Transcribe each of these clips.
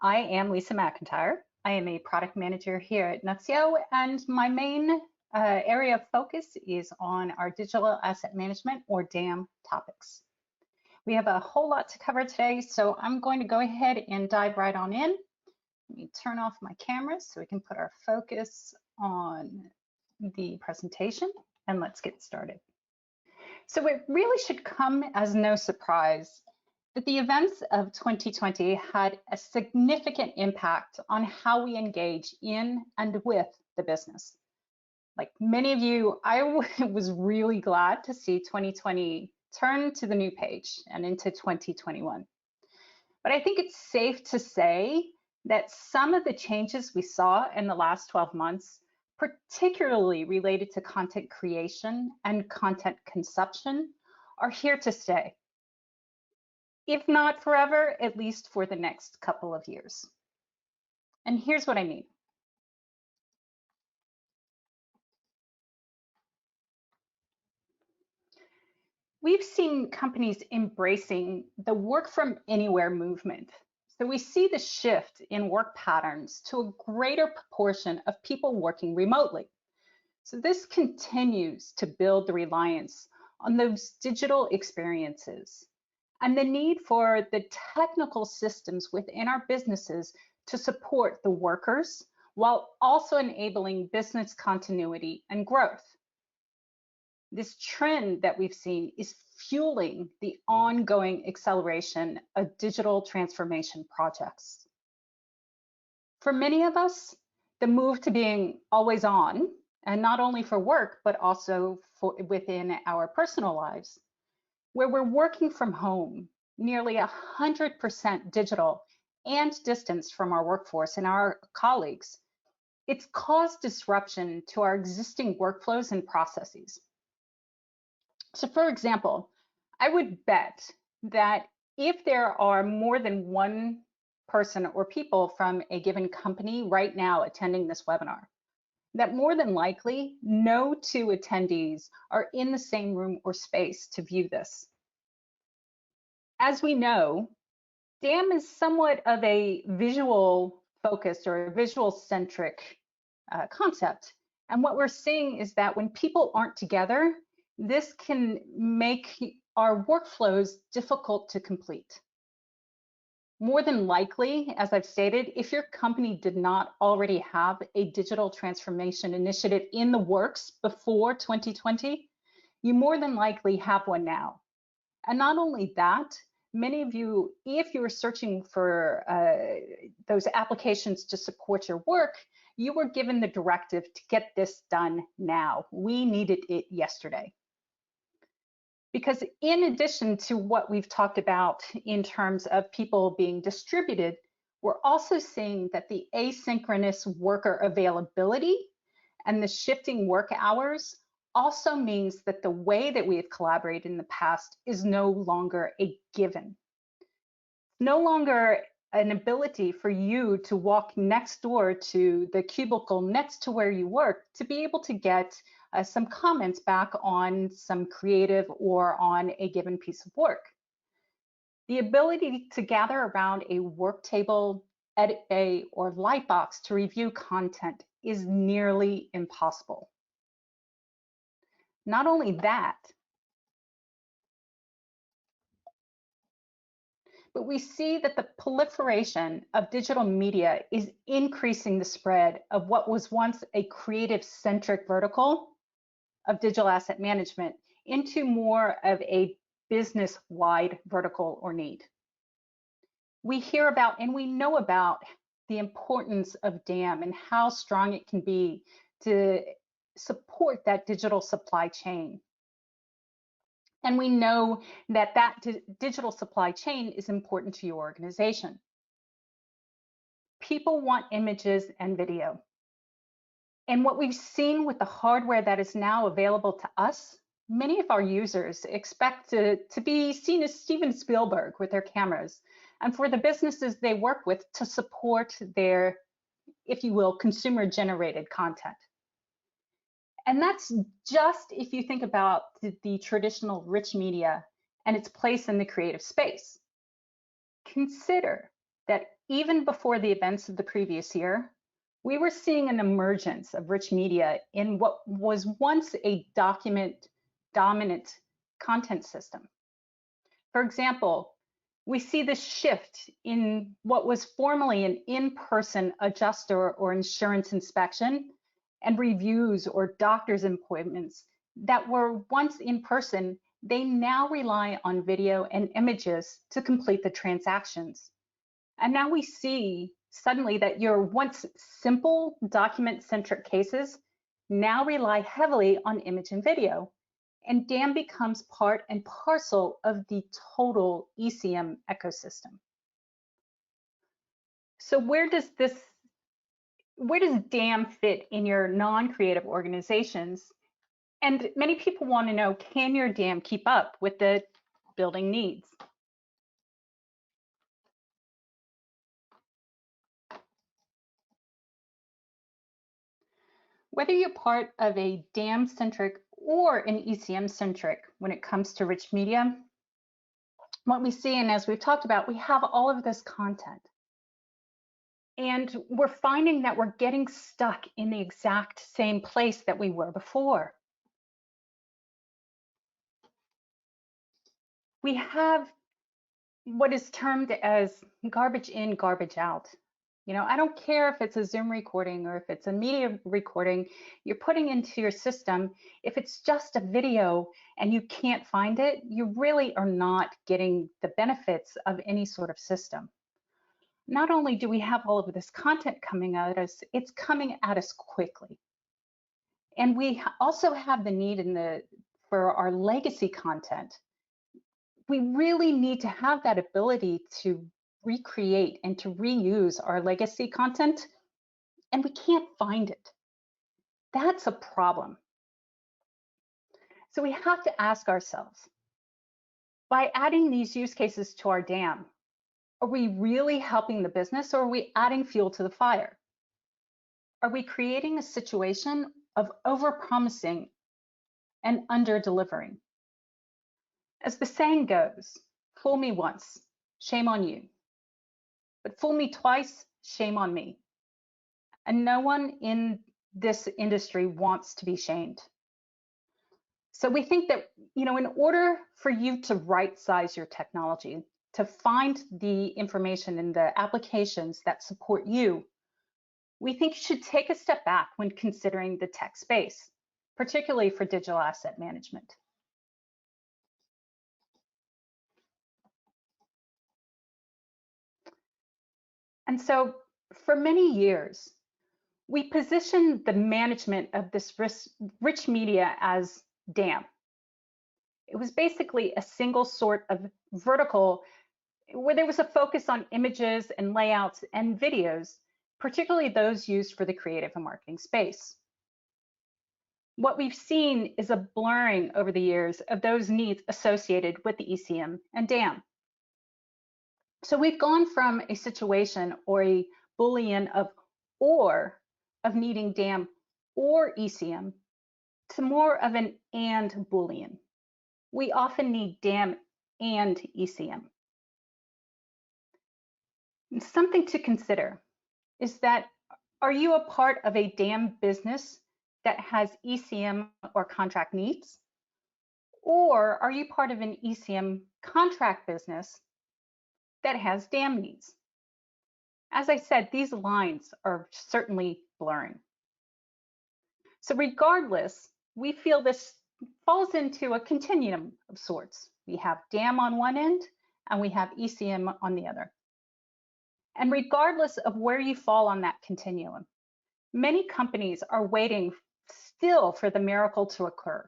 I am Lisa McIntyre. I am a product manager here at Nuxio, and my main area of focus is on our digital asset management, or DAM, topics. We have a whole lot to cover today, so I'm going to go ahead and dive right on in. Let me turn off my camera so we can put our focus on the presentation, and let's get started. So it really should come as no surprise that the events of 2020 had a significant impact on how we engage in and with the business. Like many of you, I was really glad to see 2020 turn to the new page and into 2021. But I think it's safe to say that some of the changes we saw in the last 12 months, particularly related to content creation and content consumption, are here to stay. If not forever, at least for the next couple of years. And here's what I mean. We've seen companies embracing the work from anywhere movement. So we see the shift in work patterns to a greater proportion of people working remotely. So this continues to build the reliance on those digital experiences and the need for the technical systems within our businesses to support the workers while also enabling business continuity and growth. This trend that we've seen is fueling the ongoing acceleration of digital transformation projects. For many of us, the move to being always on, and not only for work, but also within our personal lives, where we're working from home, nearly 100% digital and distanced from our workforce and our colleagues, it's caused disruption to our existing workflows and processes. So for example, I would bet that if there are more than one person or people from a given company right now attending this webinar, that more than likely no two attendees are in the same room or space to view this. As we know, DAM is somewhat of a visual focused or a visual centric concept. And what we're seeing is that when people aren't together, this can make our workflows difficult to complete. More than likely, as I've stated, if your company did not already have a digital transformation initiative in the works before 2020, you more than likely have one now. And not only that, many of you, if you're searching for those applications to support your work, you were given the directive to get this done now. We needed it yesterday. Because in addition to what we've talked about in terms of people being distributed, we're also seeing that the asynchronous worker availability and the shifting work hours also means that the way that we have collaborated in the past is no longer a given. No longer an ability for you to walk next door to the cubicle next to where you work to be able to get some comments back on some creative or on a given piece of work. The ability to gather around a work table, edit bay, or lightbox to review content is nearly impossible. Not only that, but we see that the proliferation of digital media is increasing the spread of what was once a creative-centric vertical of digital asset management into more of a business-wide vertical or need. We hear about and we know about the importance of DAM and how strong it can be to support that digital supply chain. And we know that that digital supply chain is important to your organization. People want images and video. And what we've seen with the hardware that is now available to us, many of our users expect to be seen as Steven Spielberg with their cameras, and for the businesses they work with to support their, if you will, consumer-generated content. And that's just if you think about the traditional rich media and its place in the creative space. Consider that even before the events of the previous year, we were seeing an emergence of rich media in what was once a document dominant content system. For example, we see the shift in what was formerly an in-person adjuster or insurance inspection and reviews or doctor's appointments that were once in person. They now rely on video and images to complete the transactions. And now we see suddenly that your once simple document-centric cases now rely heavily on image and video. And DAM becomes part and parcel of the total ECM ecosystem. So where does DAM fit in your non-creative organizations? And many people want to know, can your DAM keep up with the building needs? Whether you're part of a DAM-centric or an ECM-centric when it comes to rich media, what we see, and as we've talked about, we have all of this content. And we're finding that we're getting stuck in the exact same place that we were before. We have what is termed as garbage in, garbage out. You know, I don't care if it's a Zoom recording or if it's a media recording you're putting into your system. If it's just a video and you can't find it, you really are not getting the benefits of any sort of system. Not only do we have all of this content coming at us, it's coming at us quickly. And we also have the need for our legacy content. We really need to have that ability to recreate and to reuse our legacy content, and we can't find it. That's a problem. So we have to ask ourselves, by adding these use cases to our DAM, are we really helping the business, or are we adding fuel to the fire? Are we creating a situation of overpromising and under-delivering? As the saying goes, fool me once, shame on you. But fool me twice, shame on me. And no one in this industry wants to be shamed. So we think that, you know, in order for you to right-size your technology, to find the information in the applications that support you, we think you should take a step back when considering the tech space, particularly for digital asset management. And so for many years, we positioned the management of this rich media as DAM. It was basically a single sort of vertical where there was a focus on images and layouts and videos, particularly those used for the creative and marketing space. What we've seen is a blurring over the years of those needs associated with the ECM and DAM. So we've gone from a situation or a Boolean of needing DAM or ECM to more of an and Boolean. We often need DAM and ECM. And something to consider is that, are you a part of a DAM business that has ECM or contract needs? Or are you part of an ECM contract business that has DAM needs? As I said, these lines are certainly blurring. So regardless, we feel this falls into a continuum of sorts. We have DAM on one end and we have ECM on the other. And regardless of where you fall on that continuum, many companies are waiting still for the miracle to occur.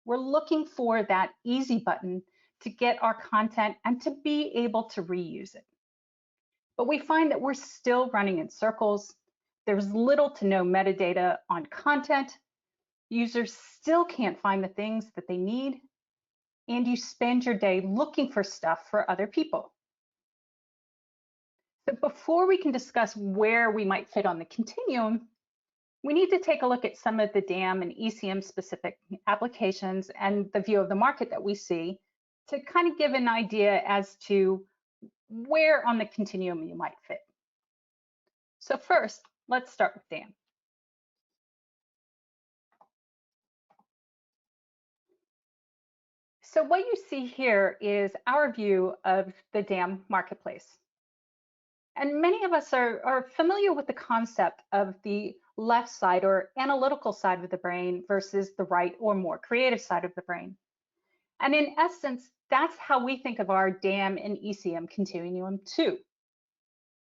We're looking for that easy button to get our content and to be able to reuse it. But we find that we're still running in circles. There's little to no metadata on content. Users still can't find the things that they need, and you spend your day looking for stuff for other people. So before we can discuss where we might fit on the continuum, we need to take a look at some of the DAM and ECM specific applications and the view of the market that we see to kind of give an idea as to where on the continuum you might fit. So first, let's start with DAM. So what you see here is our view of the DAM marketplace. And many of us are familiar with the concept of the left side or analytical side of the brain versus the right or more creative side of the brain. And in essence, that's how we think of our DAM and ECM continuum too.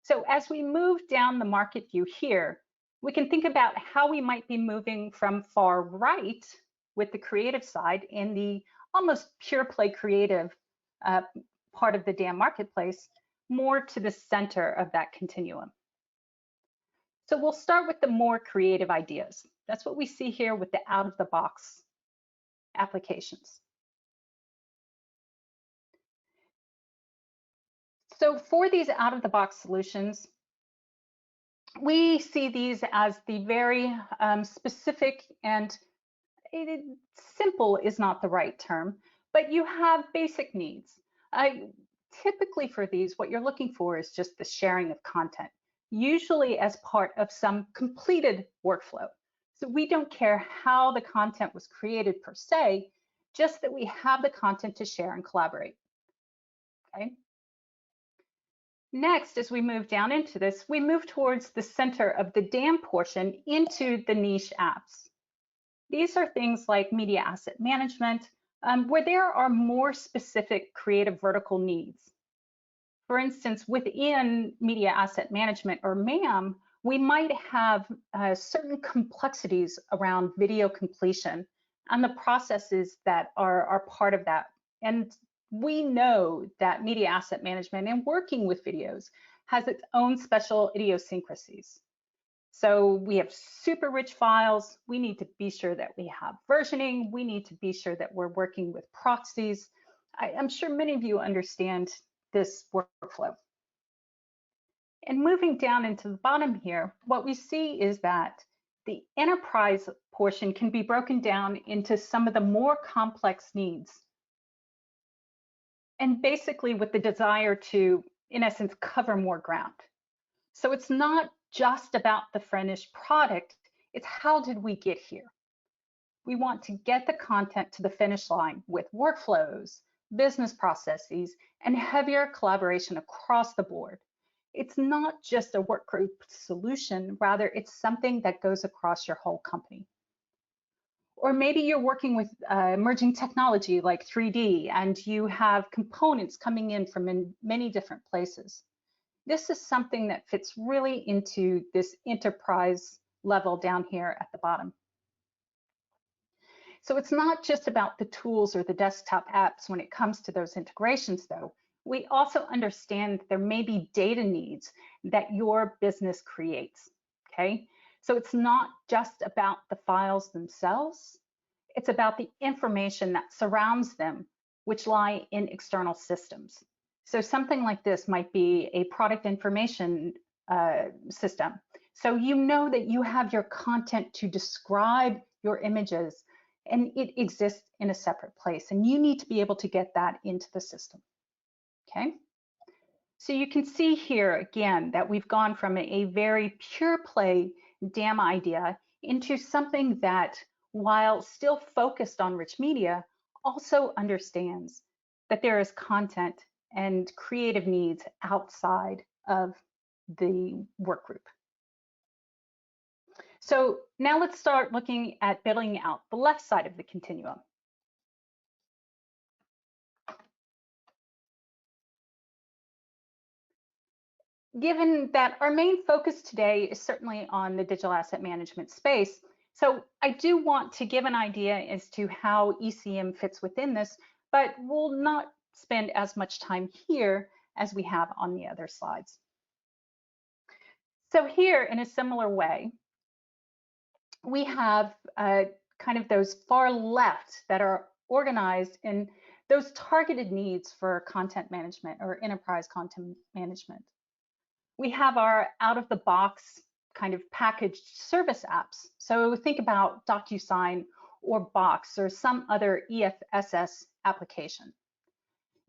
So as we move down the market view here, we can think about how we might be moving from far right with the creative side in the almost pure play creative part of the DAM marketplace, more to the center of that continuum. So we'll start with the more creative ideas. That's what we see here with the out-of-the-box applications. So for these out-of-the-box solutions, we see these as the very specific and simple is not the right term, but you have basic needs. Typically for these, what you're looking for is just the sharing of content, usually as part of some completed workflow. So we don't care how the content was created per se, just that we have the content to share and collaborate. Okay. Next, as we move down into this, we move towards the center of the DAM portion into the niche apps. These are things like media asset management, where there are more specific creative vertical needs. For instance, within media asset management or MAM, we might have certain complexities around video completion and the processes that are part of that. And we know that media asset management and working with videos has its own special idiosyncrasies. So we have super rich files. We need to be sure that we have versioning. We need to be sure that we're working with proxies. I'm sure many of you understand this workflow. And moving down into the bottom here, what we see is that the enterprise portion can be broken down into some of the more complex needs. And basically with the desire to, in essence, cover more ground. So it's not just about the finished product, it's how did we get here? We want to get the content to the finish line with workflows, business processes, and heavier collaboration across the board. It's not just a work group solution, rather it's something that goes across your whole company. Or maybe you're working with emerging technology like 3D and you have components coming in from many different places. This is something that fits really into this enterprise level down here at the bottom. So it's not just about the tools or the desktop apps when it comes to those integrations though. We also understand there may be data needs that your business creates, okay? So it's not just about the files themselves, it's about the information that surrounds them, which lie in external systems. So something like this might be a product information system. So you know that you have your content to describe your images and it exists in a separate place and you need to be able to get that into the system, okay? So you can see here again that we've gone from a very pure play DAM idea into something that, while still focused on rich media, also understands that there is content and creative needs outside of the work group. So now let's start looking at building out the left side of the continuum. Given that our main focus today is certainly on the digital asset management space, so I do want to give an idea as to how ECM fits within this, but we'll not spend as much time here as we have on the other slides. So here, in a similar way, we have kind of those far left that are organized in those targeted needs for content management or enterprise content management. We have our out-of-the-box kind of packaged service apps. So think about DocuSign or Box or some other EFSS application.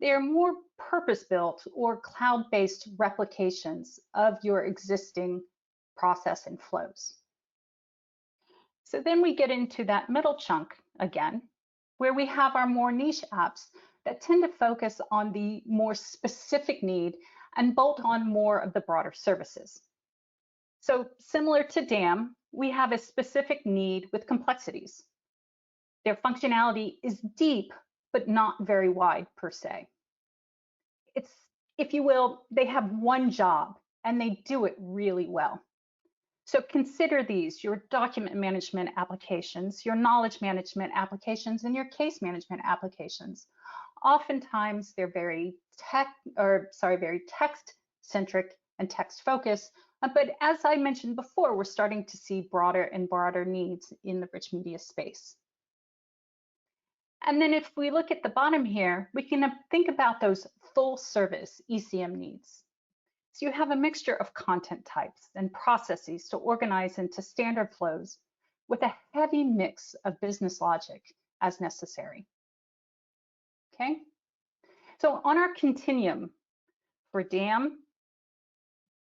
They are more purpose-built or cloud-based replications of your existing process and flows. So then we get into that middle chunk again, where we have our more niche apps that tend to focus on the more specific need and bolt on more of the broader services. So similar to DAM, we have a specific need with complexities. Their functionality is deep, but not very wide per se. It's, if you will, they have one job and they do it really well. So consider these: your document management applications, your knowledge management applications, and your case management applications. Oftentimes they're very text-centric and text-focused. But as I mentioned before, we're starting to see broader and broader needs in the rich media space. And then if we look at the bottom here, we can think about those full service ECM needs. So you have a mixture of content types and processes to organize into standard flows with a heavy mix of business logic as necessary. Okay, so on our continuum for DAM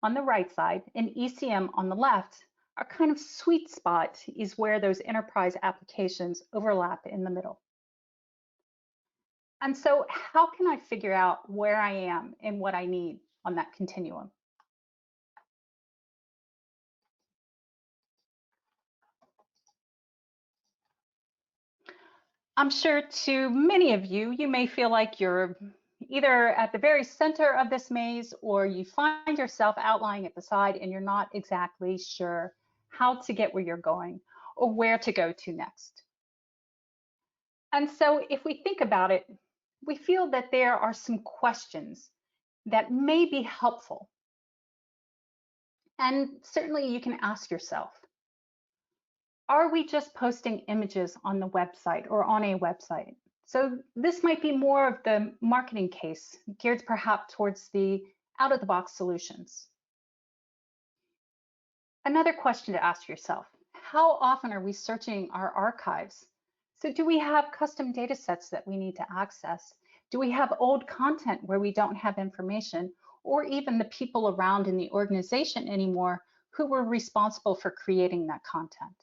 on the right side and ECM on the left, our kind of sweet spot is where those enterprise applications overlap in the middle. And so how can I figure out where I am and what I need on that continuum? I'm sure to many of you, you may feel like you're either at the very center of this maze or you find yourself outlying at the side and you're not exactly sure how to get where you're going or where to go to next. And so if we think about it, we feel that there are some questions that may be helpful. And certainly you can ask yourself, are we just posting images on the website or on a website? So this might be more of the marketing case, geared perhaps towards the out-of-the-box solutions. Another question to ask yourself, how often are we searching our archives? So do we have custom data sets that we need to access? Do we have old content where we don't have information, or even the people around in the organization anymore who were responsible for creating that content?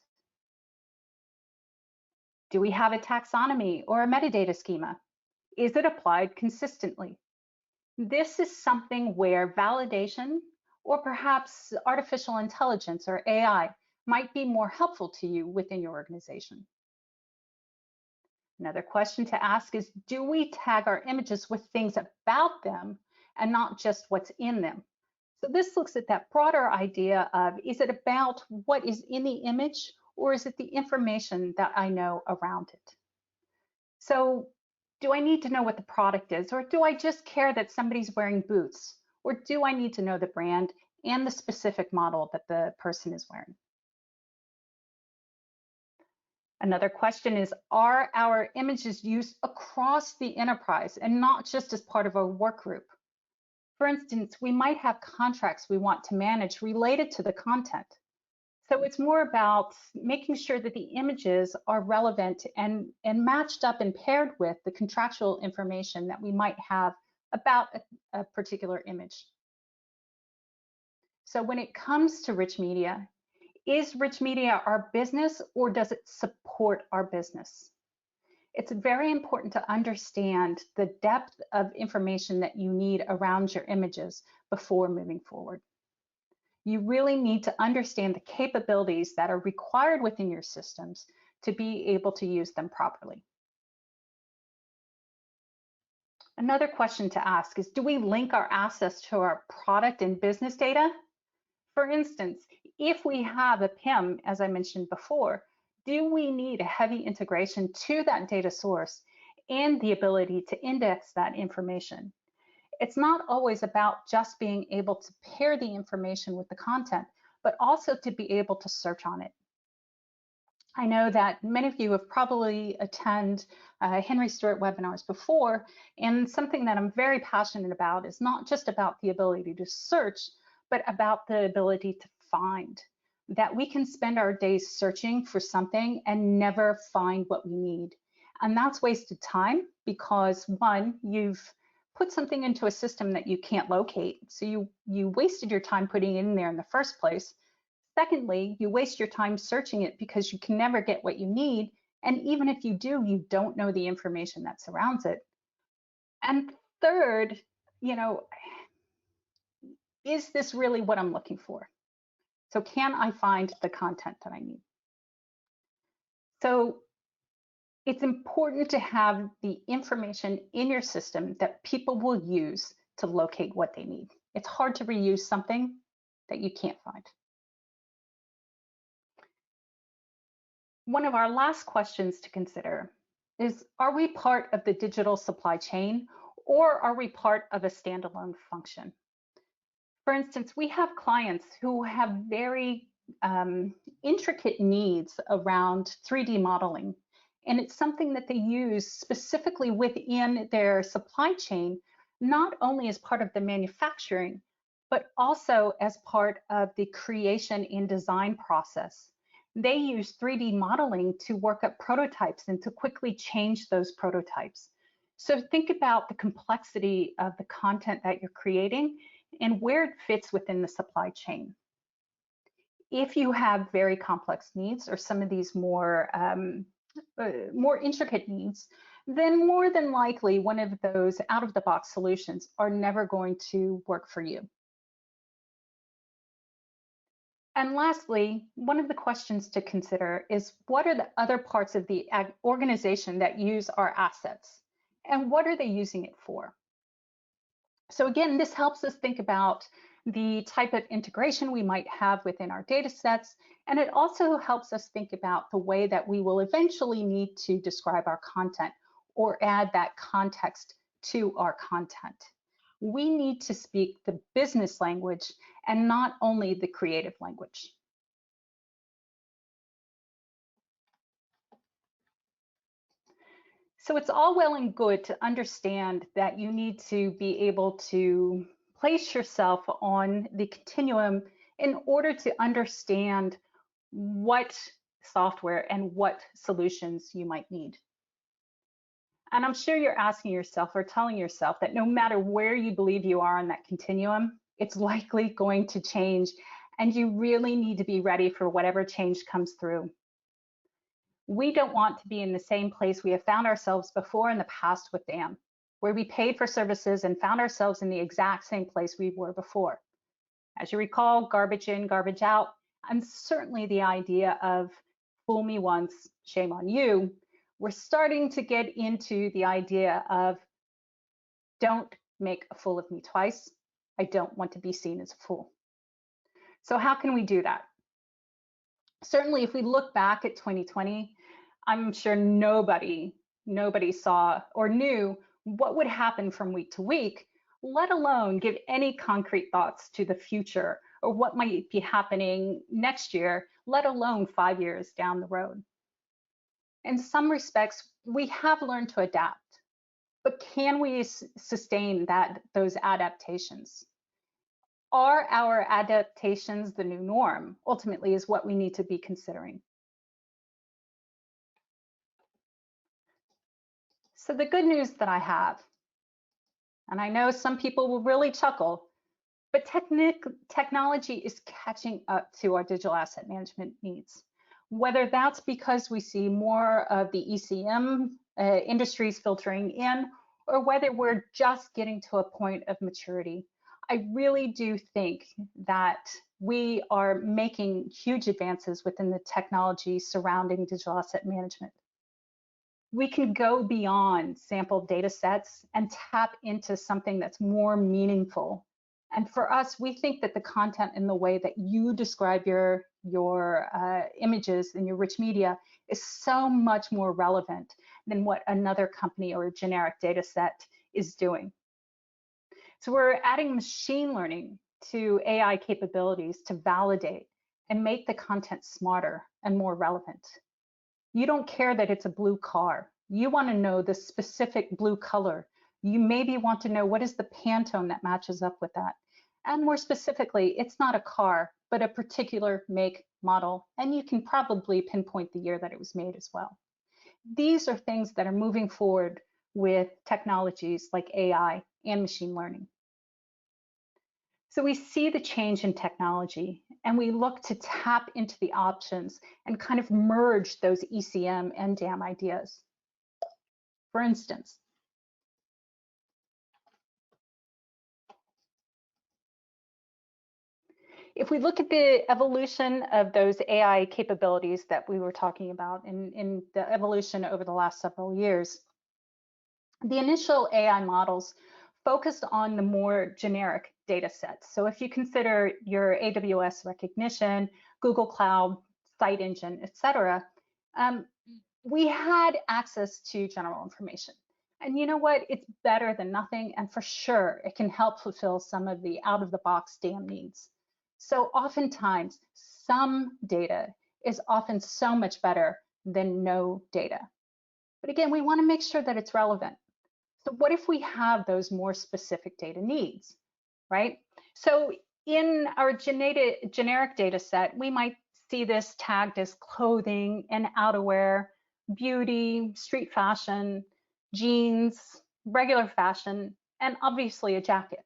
Do we have a taxonomy or a metadata schema? Is it applied consistently? This is something where validation or perhaps artificial intelligence or AI might be more helpful to you within your organization. Another question to ask is, do we tag our images with things about them and not just what's in them? So this looks at that broader idea of, is it about what is in the image, or is it the information that I know around it? So do I need to know what the product is, or do I just care that somebody's wearing boots? Or do I need to know the brand and the specific model that the person is wearing? Another question is, are our images used across the enterprise and not just as part of a work group? For instance, we might have contracts we want to manage related to the content. So it's more about making sure that the images are relevant and matched up and paired with the contractual information that we might have about a particular image. So when it comes to rich media, is rich media our business or does it support our business? It's very important to understand the depth of information that you need around your images before moving forward. You really need to understand the capabilities that are required within your systems to be able to use them properly. Another question to ask is, do we link our assets to our product and business data? For instance, if we have a PIM, as I mentioned before, do we need a heavy integration to that data source and the ability to index that information? It's not always about just being able to pair the information with the content, but also to be able to search on it. I know that many of you have probably attended Henry Stewart webinars before, and something that I'm very passionate about is not just about the ability to search, but about the ability to find. That we can spend our days searching for something and never find what we need. And that's wasted time because, one, you've put something into a system that you can't locate. So you wasted your time putting it in there in the first place. Secondly, you waste your time searching it because you can never get what you need. And even if you do, you don't know the information that surrounds it. And third, you know, is this really what I'm looking for? So can I find the content that I need? So it's important to have the information in your system that people will use to locate what they need. It's hard to reuse something that you can't find. One of our last questions to consider is, are we part of the digital supply chain, or are we part of a standalone function? For instance, we have clients who have very intricate needs around 3D modeling, and it's something that they use specifically within their supply chain, not only as part of the manufacturing, but also as part of the creation and design process. They use 3D modeling to work up prototypes and to quickly change those prototypes. So think about the complexity of the content that you're creating and where it fits within the supply chain. If you have very complex needs or some of these more intricate needs, then more than likely one of those out-of-the-box solutions are never going to work for you. And lastly, one of the questions to consider is, what are the other parts of the organization that use our assets? And what are they using it for? So again, this helps us think about the type of integration we might have within our data sets, and it also helps us think about the way that we will eventually need to describe our content or add that context to our content. We need to speak the business language and not only the creative language. So it's all well and good to understand that you need to be able to place yourself on the continuum in order to understand what software and what solutions you might need. And I'm sure you're asking yourself or telling yourself that no matter where you believe you are on that continuum, it's likely going to change, and you really need to be ready for whatever change comes through. We don't want to be in the same place we have found ourselves before in the past with DAM, where we paid for services and found ourselves in the exact same place we were before. As you recall, garbage in, garbage out, and certainly the idea of fool me once, shame on you. We're starting to get into the idea of don't make a fool of me twice. I don't want to be seen as a fool. So how can we do that? Certainly, if we look back at 2020, I'm sure nobody saw or knew what would happen from week to week, let alone give any concrete thoughts to the future or what might be happening next year, let alone 5 years down the road. In some respects, we have learned to adapt, but can we sustain those adaptations? Are our adaptations the new norm? Ultimately is what we need to be considering. So the good news that I have, and I know some people will really chuckle, but technology is catching up to our digital asset management needs. Whether that's because we see more of the ECM industries filtering in, or whether we're just getting to a point of maturity, I really do think that we are making huge advances within the technology surrounding digital asset management. We can go beyond sample data sets and tap into something that's more meaningful. And for us, we think that the content and the way that you describe your images and your rich media is so much more relevant than what another company or a generic data set is doing. So we're adding machine learning to AI capabilities to validate and make the content smarter and more relevant. You don't care that it's a blue car. You want to know the specific blue color. You maybe want to know what is the Pantone that matches up with that. And more specifically, it's not a car, but a particular make, model, and you can probably pinpoint the year that it was made as well. These are things that are moving forward with technologies like AI and machine learning. So we see the change in technology and we look to tap into the options and kind of merge those ECM and DAM ideas. For instance, if we look at the evolution of those AI capabilities that we were talking about in the evolution over the last several years, the initial AI models focused on the more generic data sets. So if you consider your AWS recognition, Google Cloud, Site Engine, et cetera, we had access to general information. And you know what? It's better than nothing. And for sure, it can help fulfill some of the out-of-the-box DAM needs. So oftentimes, some data is often so much better than no data. But again, we want to make sure that it's relevant. So what if we have those more specific data needs, right? So in our generic data set, we might see this tagged as clothing and outerwear, beauty, street fashion, jeans, regular fashion, and obviously a jacket.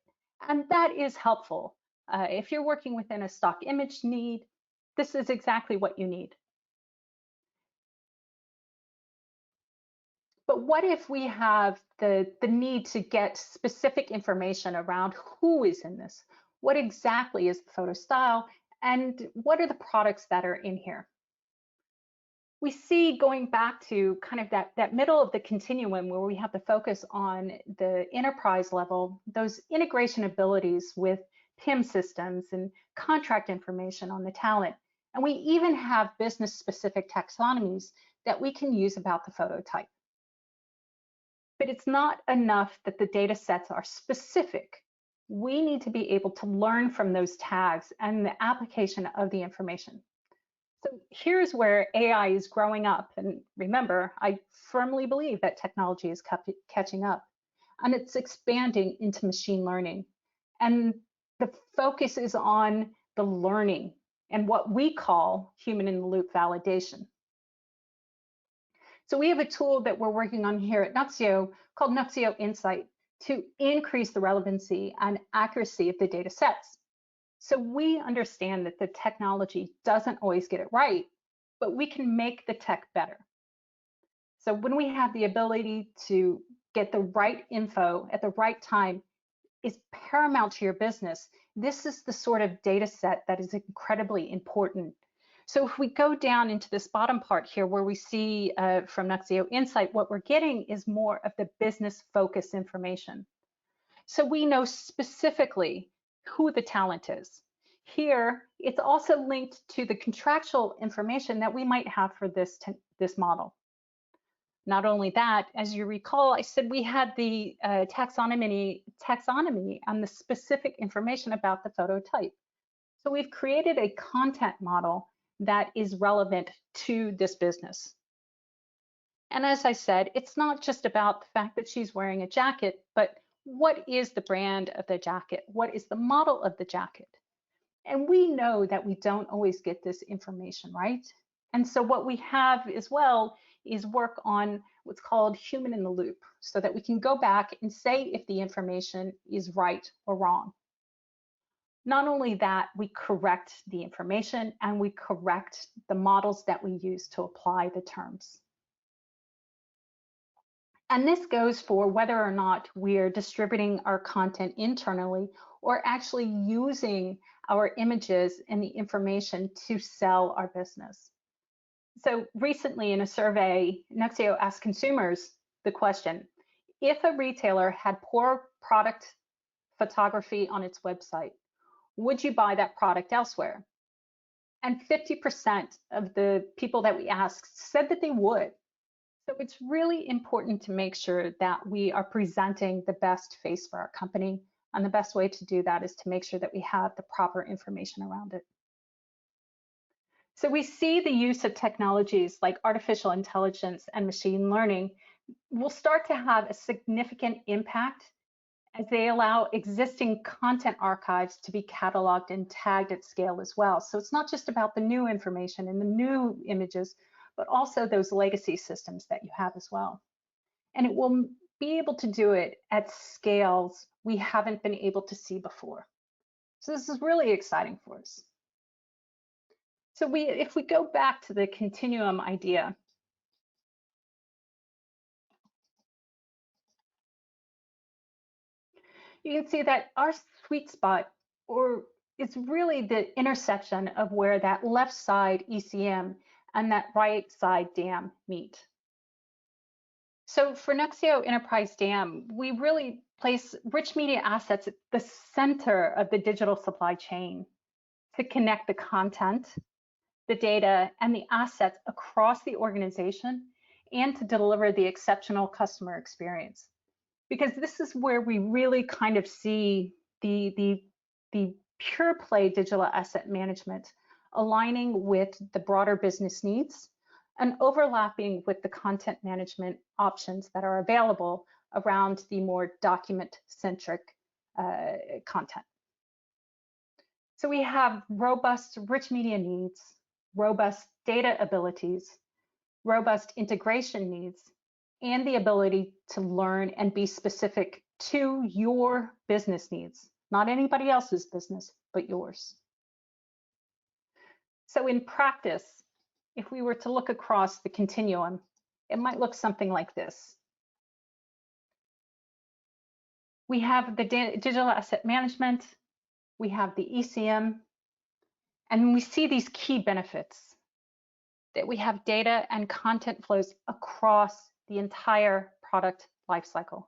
And that is helpful. If you're working within a stock image need, this is exactly what you need. But what if we have the need to get specific information around who is in this? What exactly is the photo style? And what are the products that are in here? We see going back to kind of that middle of the continuum where we have the focus on the enterprise level, those integration abilities with PIM systems and contract information on the talent. And we even have business specific taxonomies that we can use about the photo type. But it's not enough that the data sets are specific. We need to be able to learn from those tags and the application of the information. So here's where AI is growing up. And remember, I firmly believe that technology is catching up and it's expanding into machine learning. And the focus is on the learning and what we call human in the loop validation. So we have a tool that we're working on here at Nuxeo called Nuxeo Insight to increase the relevancy and accuracy of the data sets. So we understand that the technology doesn't always get it right, but we can make the tech better. So when we have the ability to get the right info at the right time is paramount to your business. This is the sort of data set that is incredibly important. So if we go down into this bottom part here where we see from Nuxeo Insight, what we're getting is more of the business focus information. So we know specifically who the talent is. Here, it's also linked to the contractual information that we might have for this model. Not only that, as you recall, I said we had the taxonomy on the specific information about the photo type. So we've created a content model that is relevant to this business. And as I said, it's not just about the fact that she's wearing a jacket, but what is the brand of the jacket? What is the model of the jacket? And we know that we don't always get this information, right? And so what we have as well is work on what's called human in the loop, so that we can go back and say if the information is right or wrong. Not only that, we correct the information and we correct the models that we use to apply the terms. And this goes for whether or not we're distributing our content internally or actually using our images and the information to sell our business. So recently in a survey, Nuxeo asked consumers the question, if a retailer had poor product photography on its website, would you buy that product elsewhere? And 50% of the people that we asked said that they would. So it's really important to make sure that we are presenting the best face for our company. And the best way to do that is to make sure that we have the proper information around it. So we see the use of technologies like artificial intelligence and machine learning will start to have a significant impact as they allow existing content archives to be cataloged and tagged at scale as well. So it's not just about the new information and the new images, but also those legacy systems that you have as well. And it will be able to do it at scales we haven't been able to see before. So this is really exciting for us. So if we go back to the continuum idea, you can see that our sweet spot it's really the intersection of where that left side ECM and that right side DAM meet. So for Nexio Enterprise DAM, we really place rich media assets at the center of the digital supply chain to connect the content, the data, and the assets across the organization and to deliver the exceptional customer experience. Because this is where we really kind of see the pure play digital asset management aligning with the broader business needs and overlapping with the content management options that are available around the more document-centric content. So we have robust rich media needs, robust data abilities, robust integration needs, and the ability to learn and be specific to your business needs, not anybody else's business, but yours. So in practice, if we were to look across the continuum, it might look something like this. We have the digital asset management, we have the ECM, and we see these key benefits that we have data and content flows across the entire product lifecycle.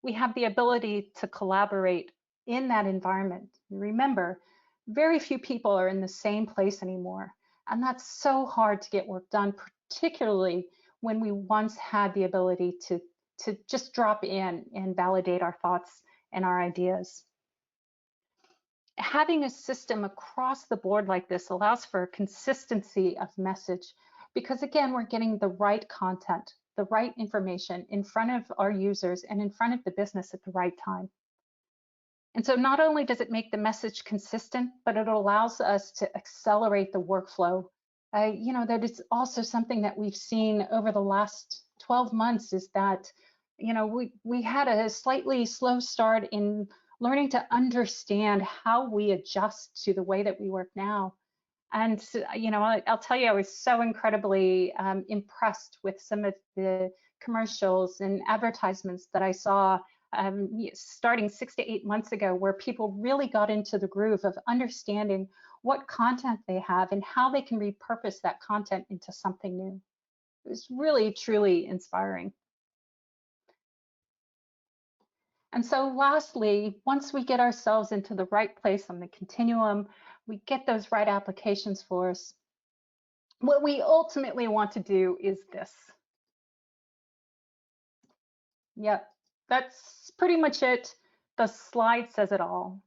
We have the ability to collaborate in that environment. Remember, very few people are in the same place anymore, and that's so hard to get work done, particularly when we once had the ability to just drop in and validate our thoughts and our ideas. Having a system across the board like this allows for consistency of message because, again, we're getting the right content, the right information in front of our users and in front of the business at the right time. And so not only does it make the message consistent, but it allows us to accelerate the workflow. That is also something that we've seen over the last 12 months is that, we had a slightly slow start in learning to understand how we adjust to the way that we work now. And, I'll tell you, I was so incredibly impressed with some of the commercials and advertisements that I saw starting 6 to 8 months ago, where people really got into the groove of understanding what content they have and how they can repurpose that content into something new. It was really, truly inspiring. And so lastly, once we get ourselves into the right place on the continuum, we get those right applications for us, what we ultimately want to do is this. Yep, that's pretty much it. The slide says it all.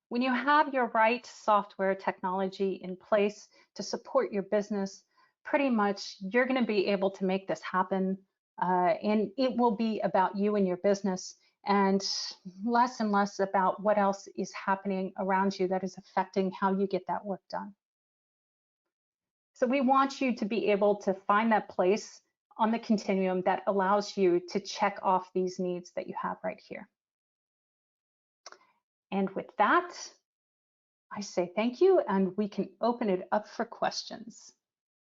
When you have your right software technology in place to support your business, pretty much you're going to be able to make this happen. And it will be about you and your business and less about what else is happening around you that is affecting how you get that work done. So we want you to be able to find that place on the continuum that allows you to check off these needs that you have right here. And with that, I say thank you, and we can open it up for questions.